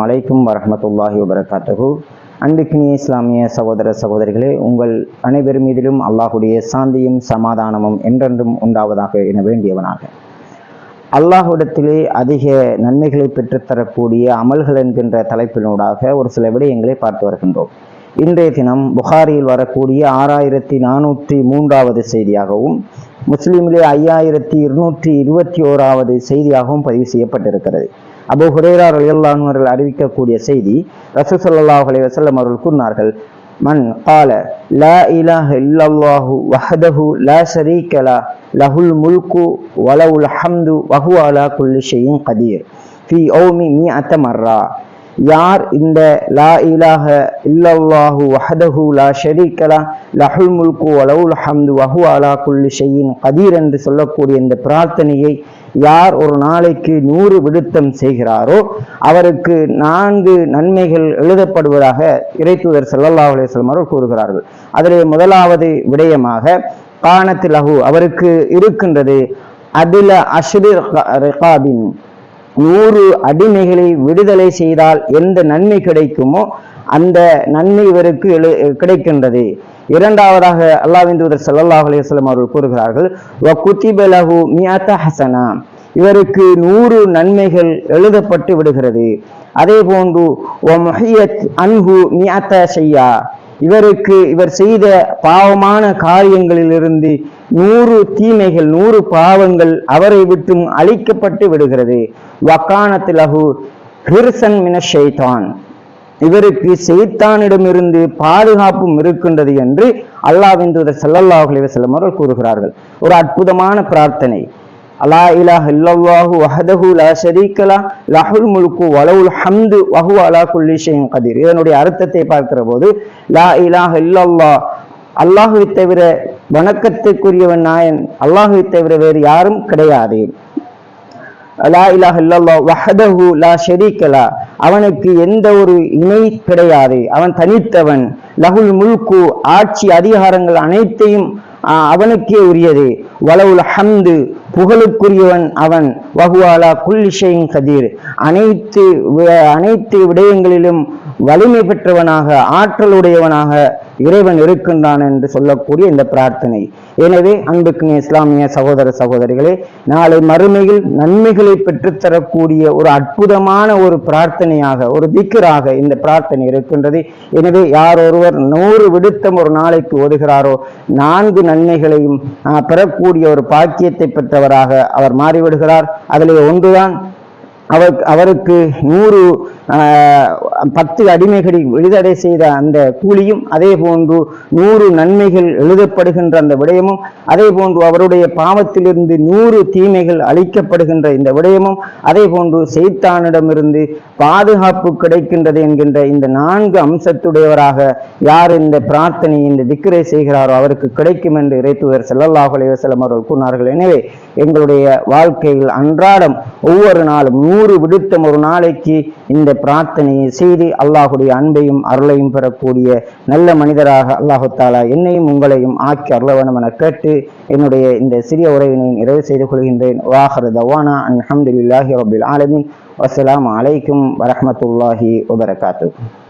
அலைக்கும் வரஹ்மத்துல்லாஹி வபரகாத்துஹு. அன்பிற்கினிய இஸ்லாமிய சகோதர சகோதரிகளே, உங்கள் அனைவர் மீதிலும் அல்லாஹுடைய சாந்தியும் சமாதானமும் என்றென்றும் உண்டாவதாக என வேண்டியவனாக அல்லாஹ்விடத்திலே அதிக நன்மைகளை பெற்றுத்தரக்கூடிய அமல்கள் என்கின்ற தலைப்பினூடாக ஒரு சில விடயங்களை பார்த்து வருகின்றோம். இன்றைய தினம் புகாரியில் வரக்கூடிய 6403வது செய்தியாகவும் முஸ்லிமிலே 5221வது செய்தியாகவும் பதிவு செய்யப்பட்டிருக்கிறது. அபூ ஹுரைரா ரலியல்லாஹு அன்ஹு அவர்கள் அறிவிக்கக்கூடிய செய்தி, ரசூல் ஸல்லல்லாஹு அலைஹி வஸல்லம் அவர்கள் கூறினார்கள், மன் கால லா இலாஹ இல்லல்லாஹு வஹ்தஹு லா ஷரீக லஹுல் முல்கு வலஹுல் ஹம்து வஹுவ அலா குல்லி ஷைஇன் கதீர் ஃபீ யௌமி மிஅத மர்ரா. யார் இந்த லா இலாஹ இல்லல்லாஹு வஹ்தஹு லா ஷரீக லஹுல் முல்கு வலஹுல் ஹம்து வஹுவ அலா குல்லி ஷைஇன் கதீர் என்று சொல்லக்கூடிய இந்த பிரார்த்தனையை யார் ஒரு நாளைக்கு 100 விடுத்தம் செய்கிறாரோ அவருக்கு 4 நன்மைகள் எழுதப்படுவதாக இறைத்தூதர் ஸல்லல்லாஹு அலைஹி வஸல்லம் அவர்கள் கூறுகிறார்கள். அதிலே முதலாவது விடயமாக கானத் லஹு, அவருக்கு இருக்கின்றது அதில அஷ்ரி ரிகாபின், 100 அடிமைகளை விடுதலை செய்தால் எந்த நன்மை கிடைக்குமோ அந்த நன்மை இவருக்கு கிடைக்கின்றது. இரண்டாவதாக அல்லாஹ்வின் தூதர் ஸல்லல்லாஹு அலைஹி வஸல்லம் அவர்கள் கூறுகிறார்கள், வ குதிப லஹு மிஅத ஹஸனா, இவருக்கு 100 நன்மைகள் எழுதப்பட்டு விடுகிறது. அதே போன்று வ முஹியத் அன்ஹு மிஅத ஷையா, இவர் செய்த பாவமான காரியங்களிலிருந்து 100 தீமைகள் 100 பாவங்கள் அவரை விட்டும் அழிக்கப்பட்டு விடுகிறது. வகானத் லஹு ஹிர்சன் மினஷ் ஷைத்தான், இவருக்கு ஷைத்தானிடமிருந்து பாதுகாப்பும் இருக்கின்றது என்று அல்லாஹ்வின் தூதர் ஸல்லல்லாஹு அலைஹி வஸல்லம் அவர்கள் கூறுகிறார்கள். ஒரு அற்புதமான பிரார்த்தனை. லா இலாஹ இல்லல்லாஹு வஹ்தஹு லா ஷரீக லஹுல் முல்கு வலஹுல் ஹம்து வஹுவ அலா குல்லி ஷைஇன் கதீர். இதனுடைய அர்த்தத்தை பார்க்கிற போது, லா இலாஹ இல்லல்லாஹ், அல்லாஹ்வை தவிர வணக்கத்துக்குரியவன் நாயன், அல்லாஹ்வை தவிர வேறு யாரும் கிடையாது. லா இலாஹ இல்லல்லாஹ் வஹ்தஹு லா ஷரீக லஹ், அவனுக்கு எந்த ஒரு இணை கிடையாது, அவன் தனித்தவன். லஹுல் முல்கு, ஆட்சி அதிகாரங்கள் அனைத்தையும் அவனுக்கே உரியது. வலஹுல் ஹம்து, புகழுக்குரியவன் அவன். வஹுவ அலா குல்லி ஷைஇன் கதீர், அனைத்து விடயங்களிலும் வலிமை பெற்றவனாக ஆற்றலுடையவனாக இறைவன் இருக்கின்றான் என்று சொல்லக்கூடிய இந்த பிரார்த்தனை. எனவே அன்புக்கு இஸ்லாமிய சகோதர சகோதரிகளே, நாளை மறுமையில் நன்மைகளை பெற்றுத்தரக்கூடிய ஒரு அற்புதமான ஒரு பிரார்த்தனையாக, ஒரு திக்ராக இந்த பிரார்த்தனை இருக்கின்றது. எனவே யார் ஒருவர் 100 விடுத்தம் ஒரு நாளைக்கு ஓதுகிறாரோ 4 நன்மைகளையும் பெறக்கூடிய ஒரு பாக்கியத்தை பெற்றவராக அவர் மாறிவிடுகிறார். அதிலே ஒன்றுதான் அவருக்கு 10 அடிமைகளை விடுதலை செய்த அந்த கூலியும், அதே போன்று 100 நன்மைகள் எழுதப்படுகின்ற அந்த விடயமும், அதே போன்று அவருடைய பாவத்திலிருந்து 100 தீமைகள் அழிக்கப்படுகின்ற இந்த விடயமும், அதே போன்று ஷைத்தானிடமிருந்து பாதுகாப்பு கிடைக்கின்றது என்கின்ற இந்த 4 அம்சத்துடையவராக யார் இந்த பிரார்த்தனை இந்த திக்ரை செய்கிறாரோ அவருக்கு கிடைக்கும் என்று இறைத்தூதர் ஸல்லல்லாஹு அலைஹி வஸல்லம் அவர்கள் கூறினார்கள். எனவே எங்களுடைய வாழ்க்கையில் அன்றாடம் ஒவ்வொரு நாளும் 100 விடுத்தம் ஒரு நாளைக்கு இந்த பிரார்த்தனையை செய்து அல்லாஹுடைய அன்பையும் அருளையும் பெறக்கூடிய நல்ல மனிதராக அல்லாஹு தஆலா என்னையும் உங்களையும் ஆக்கி அருள வேண்டும் என கேட்டு என்னுடைய இந்த சிறிய உரையினை நிறைவு செய்து கொள்கின்றேன். வாஹிரு தவானா அல்ஹம்துலில்லாஹி ரப்பில் ஆலமீன். வஸ்ஸலாமு அலைக்கும் வரஹ்மத்துல்லாஹி வபரகாத்துஹு.